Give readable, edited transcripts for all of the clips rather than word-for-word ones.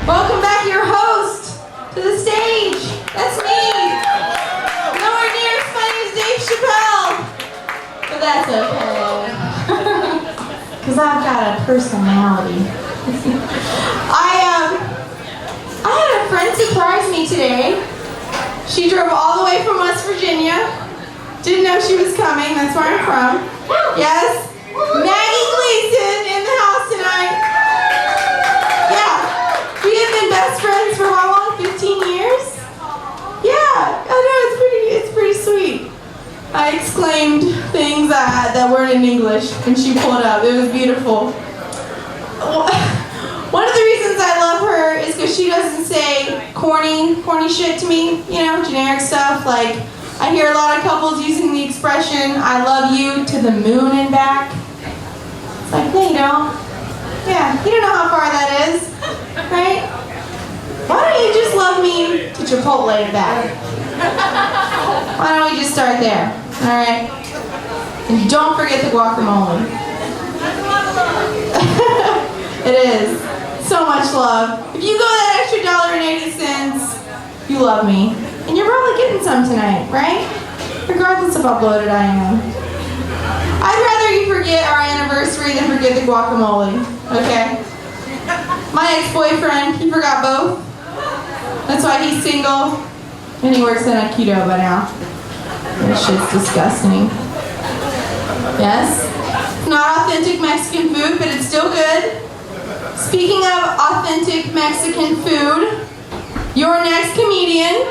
Welcome back, your host, to the stage. That's me. Nowhere near as funny as Dave Chappelle. But that's okay. Because I've got a personality. I had a friend surprise me today. She drove all the way from West Virginia. Didn't know she was coming. That's where I'm from. Yes. Maggie Gleason in the house tonight. Yeah. We have been best friends for how long? 15 years? Yeah. I know, it's pretty sweet. I exclaimed things that weren't in English, and she pulled up. It was beautiful. One of the reasons I love her is because she doesn't say corny shit to me, generic stuff. Like, I hear a lot of couples using the expression, I love you to the moon and back. It's like, no, you don't. Yeah, you don't know how far that is, right? Why don't you just love me to Chipotle and back? Why don't we just start there, all right? And don't forget the guacamole. It is. So much love. If you go that extra $1.80, you love me. And you're probably getting some tonight, right? Regardless of how bloated I am. I'd rather you forget our anniversary than forget the guacamole, okay? My ex-boyfriend, he forgot both. That's why he's single. And he works in a keto by now. This shit's disgusting. Yes? It's not authentic Mexican food, but it's still good. Speaking of authentic Mexican food, your next comedian,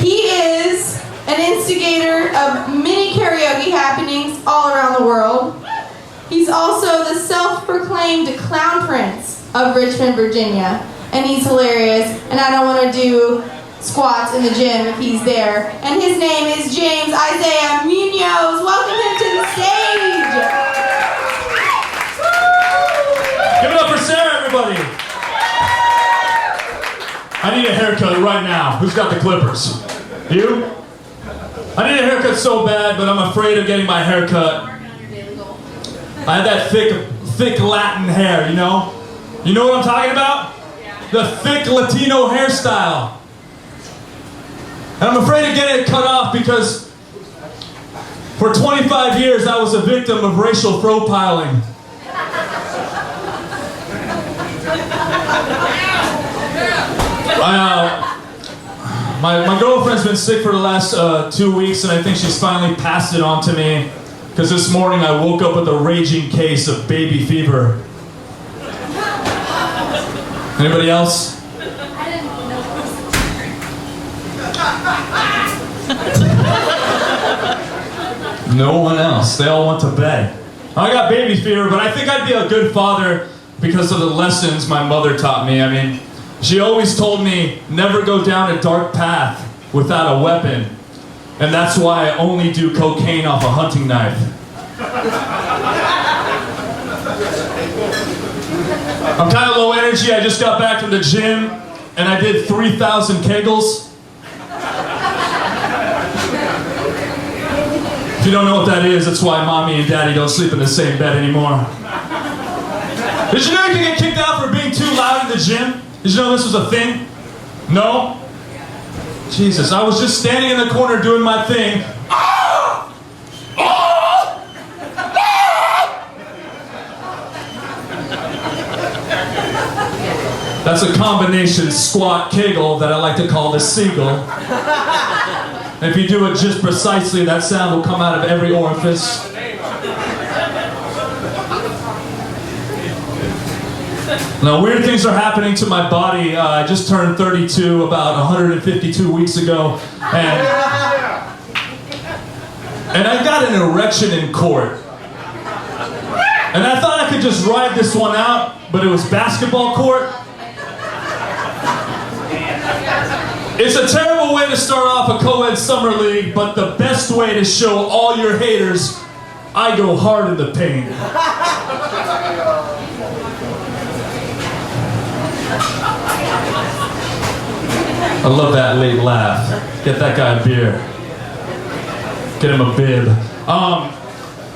he is an instigator of many karaoke happenings all around the world. He's also the self-proclaimed clown prince of Richmond, Virginia, and he's hilarious, and I don't want to do squats in the gym if he's there. And his name is James Isaiah Munoz. Welcome him to the stage. Give it up for Sarah, everybody. I need a haircut right now. Who's got the clippers? You? I need a haircut so bad, but I'm afraid of getting my haircut. I have that thick Latin hair, you know? You know what I'm talking about? The thick Latino hairstyle. And I'm afraid of getting it cut off because for 25 years I was a victim of racial profiling. My girlfriend's been sick for the last 2 weeks, and I think she's finally passed it on to me, because this morning I woke up with a raging case of baby fever. Anybody else? No one else. They all went to bed. I got baby fever, but I think I'd be a good father because of the lessons my mother taught me. I mean, she always told me, never go down a dark path without a weapon. And that's why I only do cocaine off a hunting knife. I'm kind of low energy. I just got back from the gym, and I did 3,000 kegels. If you don't know what that is, that's why mommy and daddy don't sleep in the same bed anymore. Did you know you can get kicked out for being too loud in the gym? Did you know this was a thing? No? Jesus, I was just standing in the corner doing my thing. That's a combination squat kegel that I like to call the seagull. And if you do it just precisely, that sound will come out of every orifice. Now, weird things are happening to my body. I just turned 32 about 152 weeks ago, and I got an erection in court. And I thought I could just ride this one out, but it was basketball court. It's a terrible way to start off a co-ed summer league, but the best way to show all your haters, I go hard in the paint. I love that late laugh. Get that guy a beer. Get him a bib.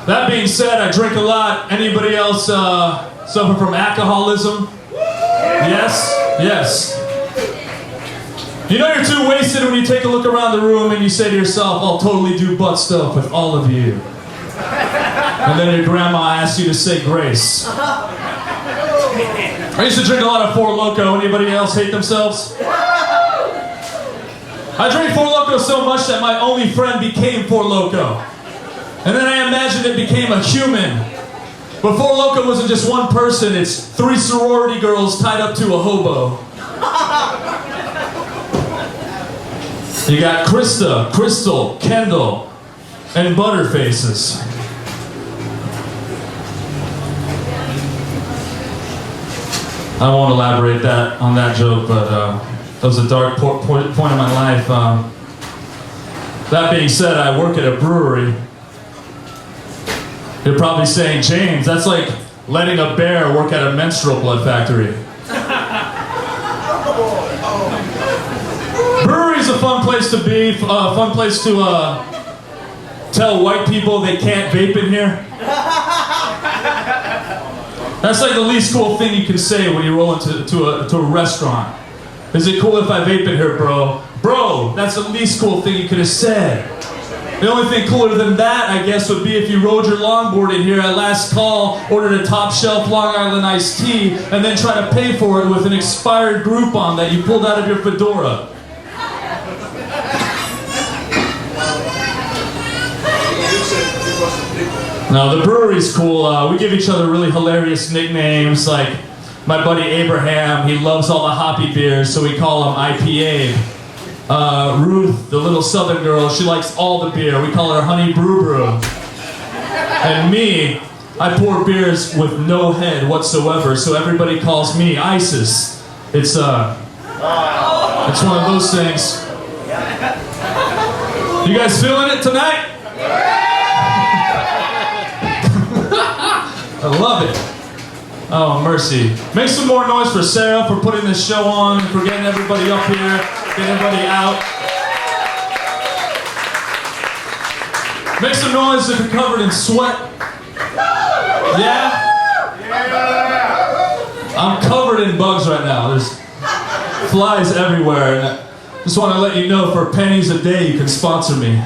That being said, I drink a lot. Anybody else suffer from alcoholism? Yes? Yes. You know you're too wasted when you take a look around the room and you say to yourself, I'll totally do butt stuff with all of you. And then your grandma asks you to say grace. I used to drink a lot of Four Loko. Anybody else hate themselves? I drank Four Loko so much that my only friend became Four Loko. And then I imagined it became a human. But Four Loko wasn't just one person, it's 3 sorority girls tied up to a hobo. You got Krista, Crystal, Kendall, and Butterfaces. I won't elaborate on that joke, but that was a dark point in my life. That being said, I work at a brewery. You're probably saying, James, that's like letting a bear work at a menstrual blood factory. Brewery's a fun place to be, a fun place to tell white people they can't vape in here. That's like the least cool thing you can say when you roll into a restaurant. Is it cool if I vape in here, bro? Bro, that's the least cool thing you could have said. The only thing cooler than that, I guess, would be if you rode your longboard in here at last call, ordered a top shelf Long Island iced tea, and then tried to pay for it with an expired Groupon that you pulled out of your fedora. No, the brewery's cool. We give each other really hilarious nicknames, like my buddy Abraham, he loves all the hoppy beers, so we call him IPA. Ruth, the little southern girl, she likes all the beer. We call her Honey Brew Brew. And me, I pour beers with no head whatsoever, so everybody calls me ISIS. It's one of those things. You guys feeling it tonight? I love it. Oh, mercy. Make some more noise for Sarah for putting this show on, for getting everybody up here, getting everybody out. Make some noise if you're covered in sweat. Yeah? I'm covered in bugs right now. There's flies everywhere. And I just want to let you know, for pennies a day, you can sponsor me.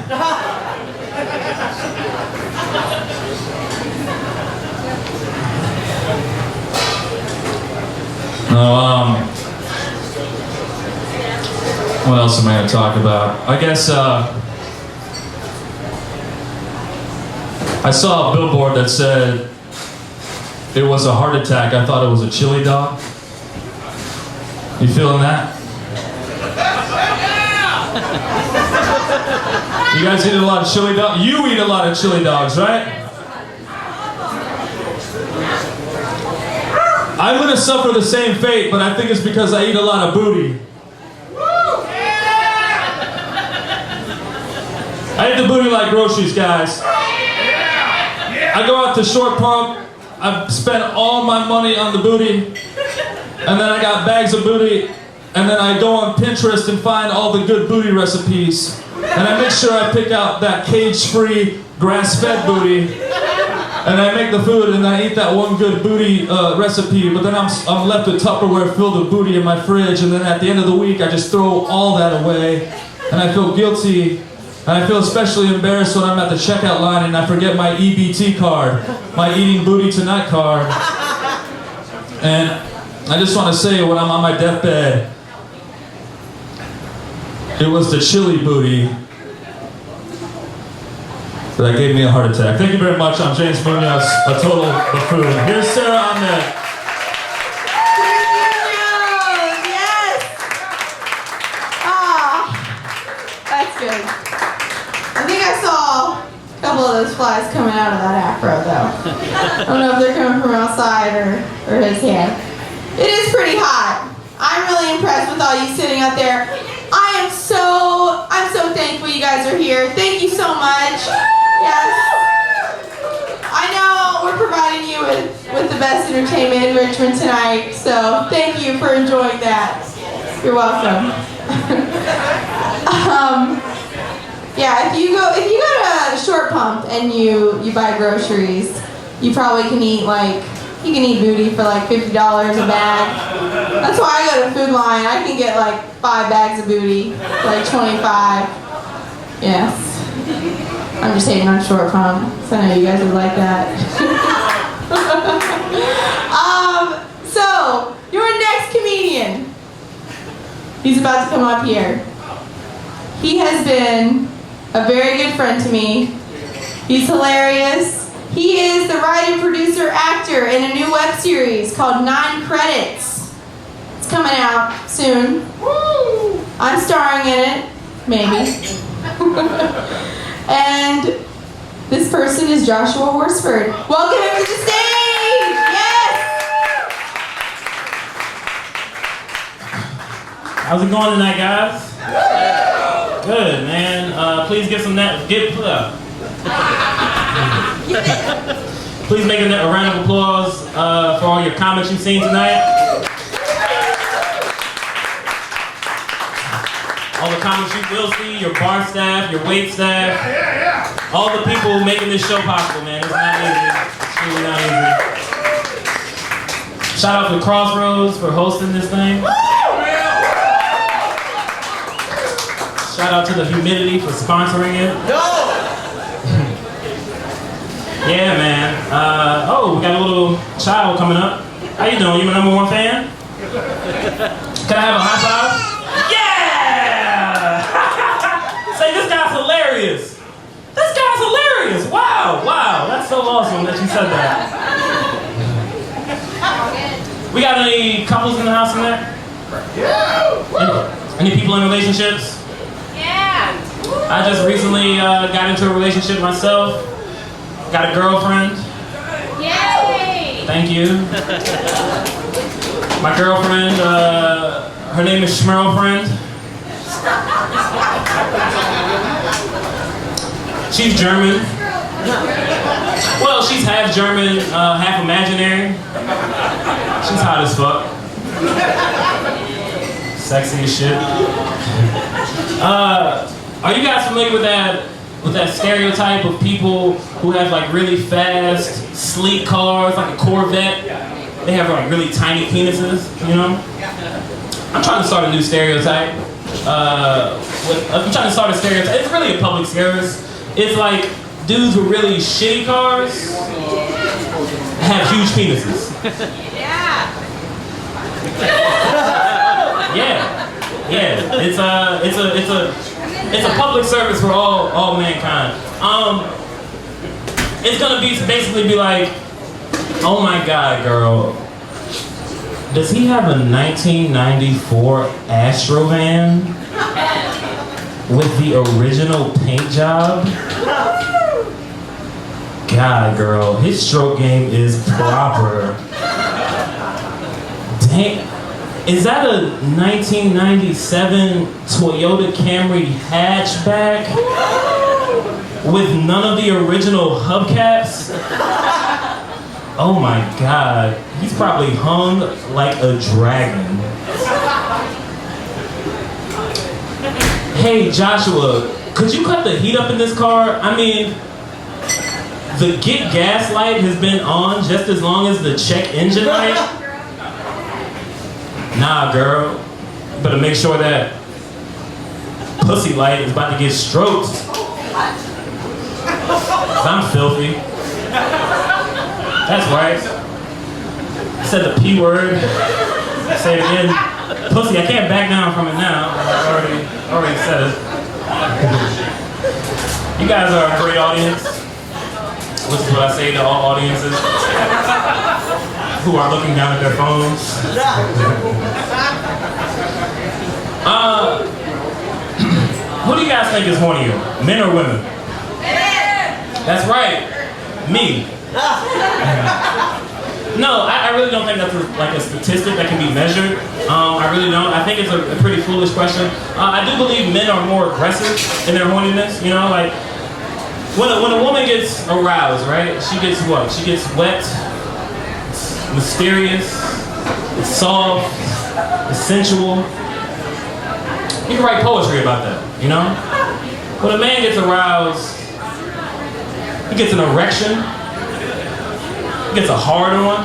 What else am I going to talk about? I guess I saw a billboard that said it was a heart attack. I thought it was a chili dog. You feeling that? You guys eat a lot of chili dogs? You eat a lot of chili dogs, right? I'm going to suffer the same fate, but I think it's because I eat a lot of booty. I eat the booty like groceries, guys. I go out to Short Pump, I've spent all my money on the booty, and then I got bags of booty, and then I go on Pinterest and find all the good booty recipes, and I make sure I pick out that cage-free, grass-fed booty, and I make the food, and I eat that one good booty recipe, but then I'm left with Tupperware filled with booty in my fridge, and then at the end of the week, I just throw all that away, and I feel guilty, and I feel especially embarrassed when I'm at the checkout line and I forget my EBT card, my Eating Booty Tonight card. And I just want to say, when I'm on my deathbed, it was the chili booty that gave me a heart attack. Thank you very much. I'm James Munoz, a total buffoon. Here's Sarah Ahmed. Yes! Ah, that's good. I think I saw a couple of those flies coming out of that afro, though. I don't know if they're coming from outside or his hand. It is pretty hot. I'm really impressed with all you sitting out there. I'm so thankful you guys are here. Thank you so much. Yes. I know we're providing you with the best entertainment in Richmond tonight, so thank you for enjoying that. You're welcome. Yeah, if you go to Short Pump and you buy groceries, you probably can eat you can eat booty for like $50 a bag. That's why I go to Food Line. I can get like 5 bags of booty, like 25. Yes. I'm just hating on Short Pump, so I know you guys would like that. So, your next comedian. He's about to come up here. He has been a very good friend to me. He's hilarious. He is the writer, producer, actor in a new web series called 9 Credits. It's coming out soon. Woo! I'm starring in it, maybe. And this person is Joshua Horsford. Welcome him to the stage! Yes! How's it going tonight, guys? Good, man. Please give some Please make a round of applause for all your comics you've seen tonight. All the comics you will see, your bar staff, your wait staff, all the people making this show possible, man. It's not easy. It's really not easy. Shout out to Crossroads for hosting this thing. Shout out to the Humidity for sponsoring it. Yeah, man. Oh, we got a little child coming up. How you doing? You my #1 fan? Can I have a high five? Yeah! Say, this guy's hilarious. This guy's hilarious. Wow, wow. That's so awesome that you said that. We got any couples in the house tonight? Yeah. Any people in relationships? Yeah. I just recently got into a relationship myself. Got a girlfriend. Yay! Thank you. My girlfriend, her name is Schmerlfriend. She's German. Well, she's half German, half imaginary. She's hot as fuck. Sexy as shit. Are you guys familiar with that stereotype of people who have like really fast, sleek cars, like a Corvette? They have like really tiny penises, you know? I'm trying to start a new stereotype. It's really a public service. It's like dudes with really shitty cars have huge penises. Yeah. It's a public service for all mankind. It's gonna basically be like, oh my God, girl, does he have a 1994 Astrovan with the original paint job? God, girl, his stroke game is proper. Dang. Is that a 1997 Toyota Camry hatchback with none of the original hubcaps? Oh my God, he's probably hung like a dragon. Hey Joshua, could you cut the heat up in this car? I mean, the get gas light has been on just as long as the check engine light. Nah, girl. You better make sure that pussy light is about to get stroked. 'Cause I'm filthy. That's right. I said the P word. Say it again. Pussy, I can't back down from it now. I already said it. You guys are a great audience. Which is what I say to all audiences who are looking down at their phones. Who do you guys think is hornier, men or women? That's right, me. No, I really don't think that's like a statistic that can be measured. I really don't. I think it's a pretty foolish question. I do believe men are more aggressive in their horniness. You know, like when a woman gets aroused, right? She gets what? She gets wet. It's mysterious. It's soft. It's sensual. You can write poetry about that, you know? When a man gets aroused, he gets an erection, he gets a hard-on.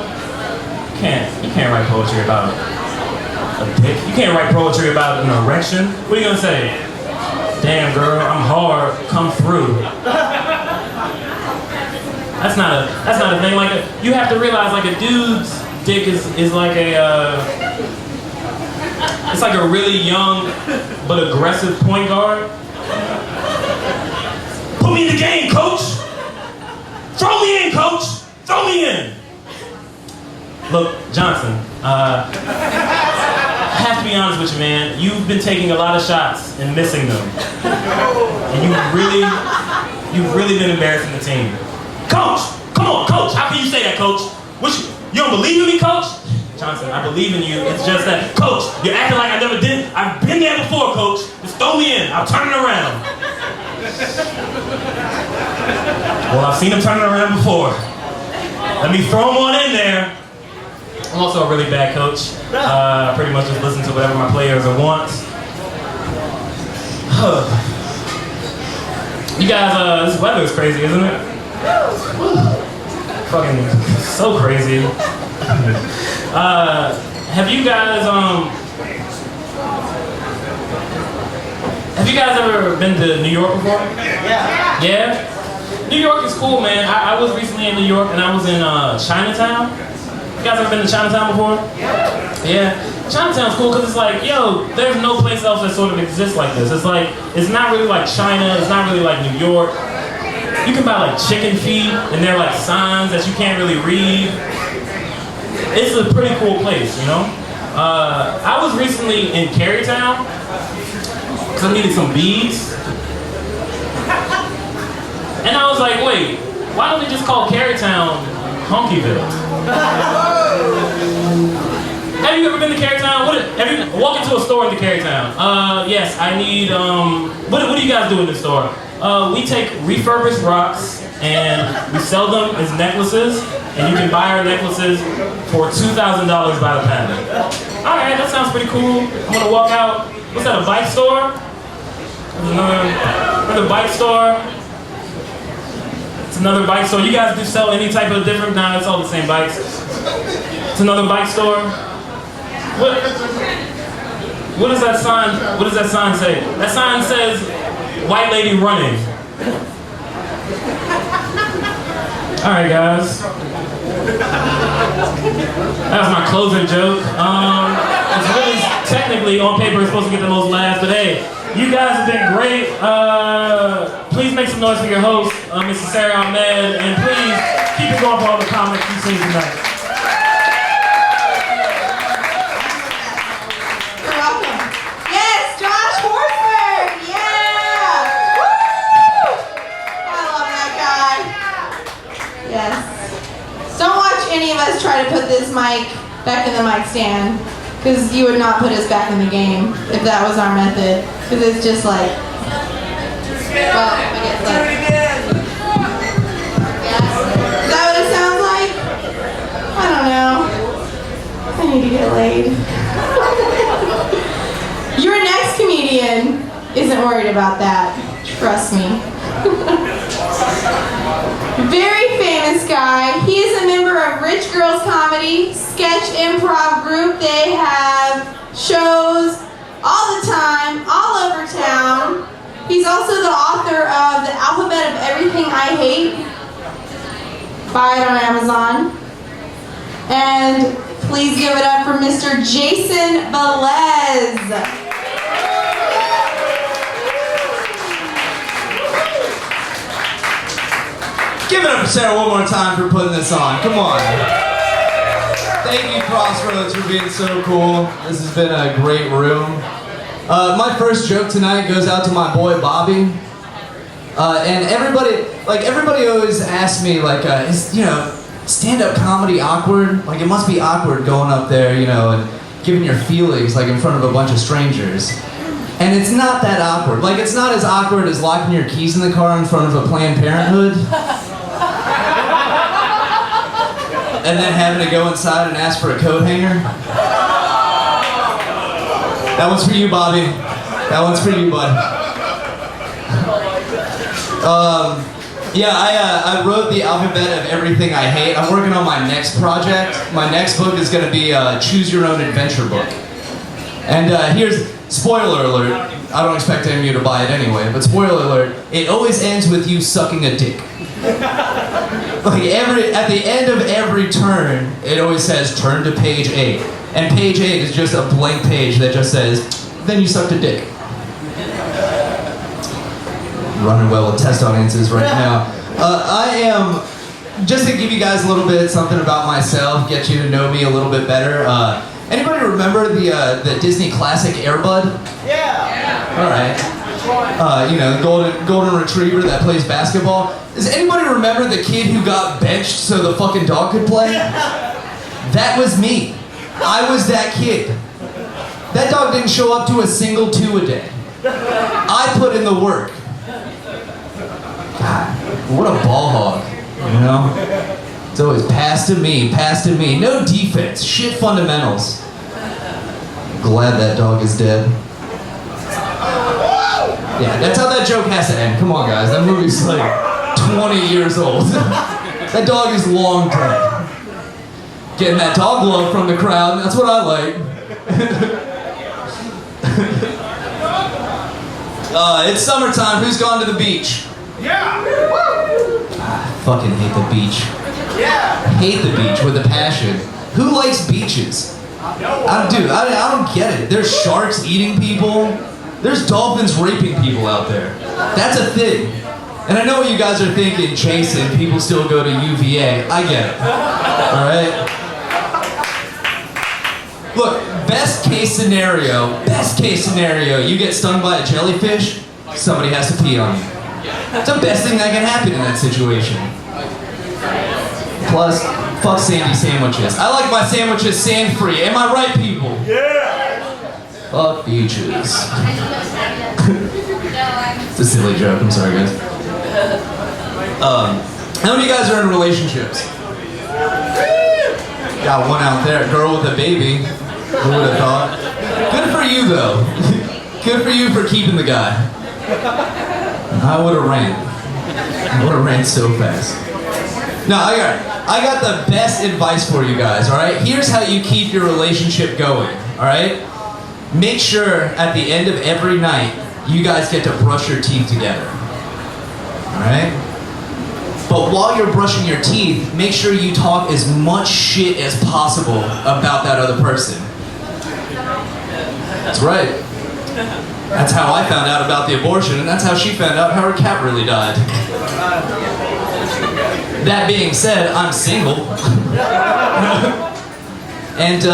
You can't write poetry about a dick. You can't write poetry about an erection. What are you gonna say? Damn, girl, I'm hard. Come through. That's not a thing. Like you have to realize, like a dude's dick is like it's like a really young but aggressive point guard. Put me in the game, coach. Throw me in, coach. Throw me in. Look, Johnson, I have to be honest with you, man. You've been taking a lot of shots and missing them. And you've really been embarrassing the team. Coach! Come on, coach! How can you say that, coach? You don't believe in me, coach? Johnson, I believe in you. It's just that, coach, you're acting like I never did. I've been there before, coach. Just throw me in. I'll turn it around. Well, I've seen him turn it around before. Let me throw him on in there. I'm also a really bad coach. I pretty much just listen to whatever my players want. You guys, this weather is crazy, isn't it? Fucking so crazy. Have you guys ever been to New York before? Yeah. Yeah? New York is cool, man. I was recently in New York and I was in Chinatown. You guys ever been to Chinatown before? Yeah. Chinatown's cool because it's like, yo, there's no place else that sort of exists like this. It's like, it's not really like China, it's not really like New York. You can buy like chicken feet and they're like signs that you can't really read. It's a pretty cool place, you know? I was recently in Carytown because I needed some beads. And I was like, wait, why don't they just call Carytown Honkyville? Have you ever been to Carytown? Have you walk into a store in Carytown? Yes, I need, what do you guys do in this store? We take refurbished rocks and we sell them as necklaces, and you can buy our necklaces for $2,000 by the pound. Alright, that sounds pretty cool. I'm gonna walk out. What's that, a bike store? There's another bike store. It's another bike store. You guys do sell any type of different? Nah, it's all the same bikes. It's another bike store. What does that sign say? That sign says white lady running. Alright guys. That was my closing joke. It's really technically on paper it's supposed to get the most laughs, but hey, you guys have been great. Please make some noise for your host, Mrs. Sarah Ahmed, and please keep it going for all the comments you've seen tonight. You're welcome. Yes, Josh Horsford! Yeah! Woo! I love that guy. Yes. Don't watch any of us try to put this mic back in the mic stand, because you would not put us back in the game if that was our method. Because it's just like, well, I guess that's... Yes. Is that what it sounds like? I don't know. I need to get laid. Your next comedian isn't worried about that. Trust me. Very famous guy. He is a member of Rich Girls Comedy, sketch improv group. They have shows all the time, all over town. He's also the author of The Alphabet of Everything I Hate. Buy it on Amazon. And please give it up for Mr. Jason Velez. Give it up for Sarah one more time for putting this on. Come on. Thank you, Crossroads, for being so cool. This has been a great room. My first joke tonight goes out to my boy Bobby. And everybody always asks me, like, is, stand-up comedy awkward? Like, it must be awkward going up there, and giving your feelings, like, in front of a bunch of strangers. And it's not that awkward. Like, it's not as awkward as locking your keys in the car in front of a Planned Parenthood. And then having to go inside and ask for a coat hanger. That one's for you, Bobby. That one's for you, bud. Yeah, I wrote the alphabet of everything I hate. I'm working on my next project. My next book is going to be a choose your own adventure book. And here's, spoiler alert, I don't expect any of you to buy it anyway, but spoiler alert, it always ends with you sucking a dick. Like at the end of every turn, it always says turn to page 8. And page 8 is just a blank page that just says, then you sucked a dick. Running well with test audiences right now. I am, just to give you guys a little bit something about myself, get you to know me a little bit better. Anybody remember the Disney classic Air Bud? Yeah. All right. You know, the golden retriever that plays basketball. Does anybody remember the kid who got benched so the fucking dog could play? That was me. I was that kid. That dog didn't show up to a single 2 a day. I put in the work. God, what a ball hog, you know? It's always pass to me, pass to me. No defense, shit fundamentals. Glad that dog is dead. Yeah, that's how that joke has to end. Come on, guys, that movie's like 20 years old. That dog is long dead. Getting that dog love from the crowd, that's what I like. It's summertime, who's gone to the beach? Yeah. I fucking hate the beach. Yeah. I hate the beach with a passion. Who likes beaches? I don't get it. There's sharks eating people. There's dolphins raping people out there. That's a thing. And I know what you guys are thinking, Jason, people still go to UVA. I get it. Alright? Look, best case scenario, you get stung by a jellyfish, somebody has to pee on you. It's the best thing that can happen in that situation. Plus, fuck sandy sandwiches. I like my sandwiches sand-free. Am I right, people? Yeah. Fuck beaches. It's a silly joke. I'm sorry, guys. How many of you guys are in relationships? Got one out there. Girl with a baby. Who would have thought? Good for you, though. Good for you for keeping the guy. I would have ran. I would have ran so fast. No, I got the best advice for you guys, alright? Here's how you keep your relationship going, alright? Make sure at the end of every night, you guys get to brush your teeth together. Alright? But while you're brushing your teeth, make sure you talk as much shit as possible about that other person. That's right. That's how I found out about the abortion, and that's how she found out how her cat really died. That being said, I'm single. And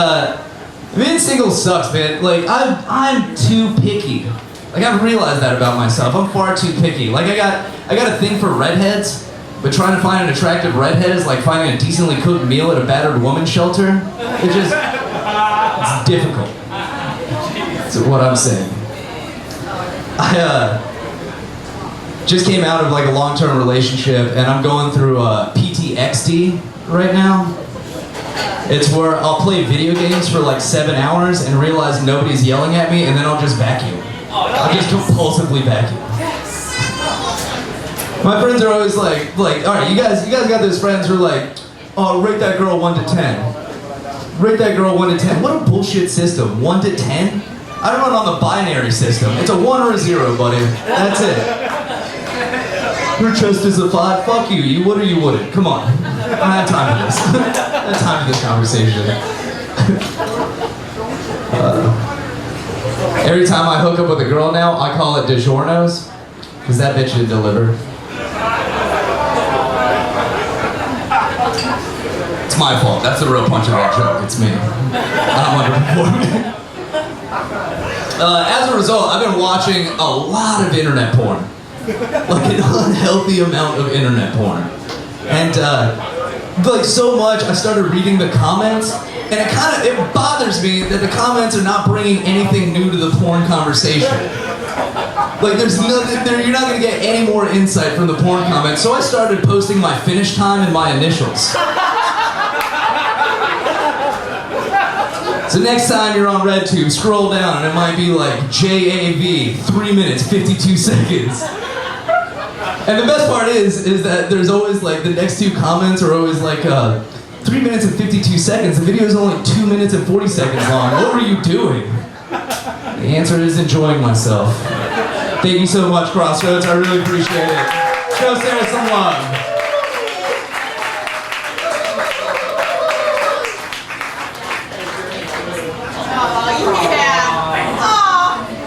being single sucks, man. Like I'm too picky. Like I've realized that about myself. I'm far too picky. Like I got a thing for redheads, but trying to find an attractive redhead is like finding a decently cooked meal at a battered woman's shelter. It's difficult. That's what I'm saying. I just came out of like a long-term relationship, and I'm going through PTXD right now. It's where I'll play video games for like 7 hours and realize nobody's yelling at me, and then I'll just vacuum. I'll just compulsively vacuum. My friends are always like, all right, you guys got those friends who are like, oh, rate that girl 1 to 10. Rate that girl 1 to 10. What a bullshit system. 1 to 10? I run on the binary system. It's a 1 or a 0, buddy. That's it. Her chest is a 5. Fuck you. You would or you wouldn't. Come on. I don't have time for this. I don't have time for this conversation. Every time I hook up with a girl now, I call it DiGiorno's, because that bitch didn't deliver. It's my fault. That's the real punch of that joke. It's me. I'm underperforming. As a result, I've been watching a lot of internet porn. Like an unhealthy amount of internet porn. And like so much, I started reading the comments, and it bothers me that the comments are not bringing anything new to the porn conversation. Like there's nothing there, you're not gonna get any more insight from the porn comments. So I started posting my finish time and my initials. So So next time you're on RedTube, scroll down and it might be like JAV, 3 minutes, 52 seconds. And the best part is that there's always like the next two comments are always like 3 minutes and 52 seconds. The video is only 2 minutes and 40 seconds long. What were you doing? The answer is enjoying myself. Thank you so much, Crossroads. I really appreciate it. Show Sarah some love.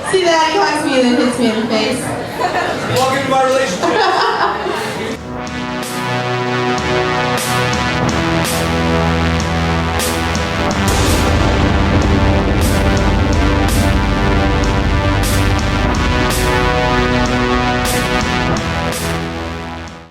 See that? He hugs me and then hits me in the face. Welcome to my relationship.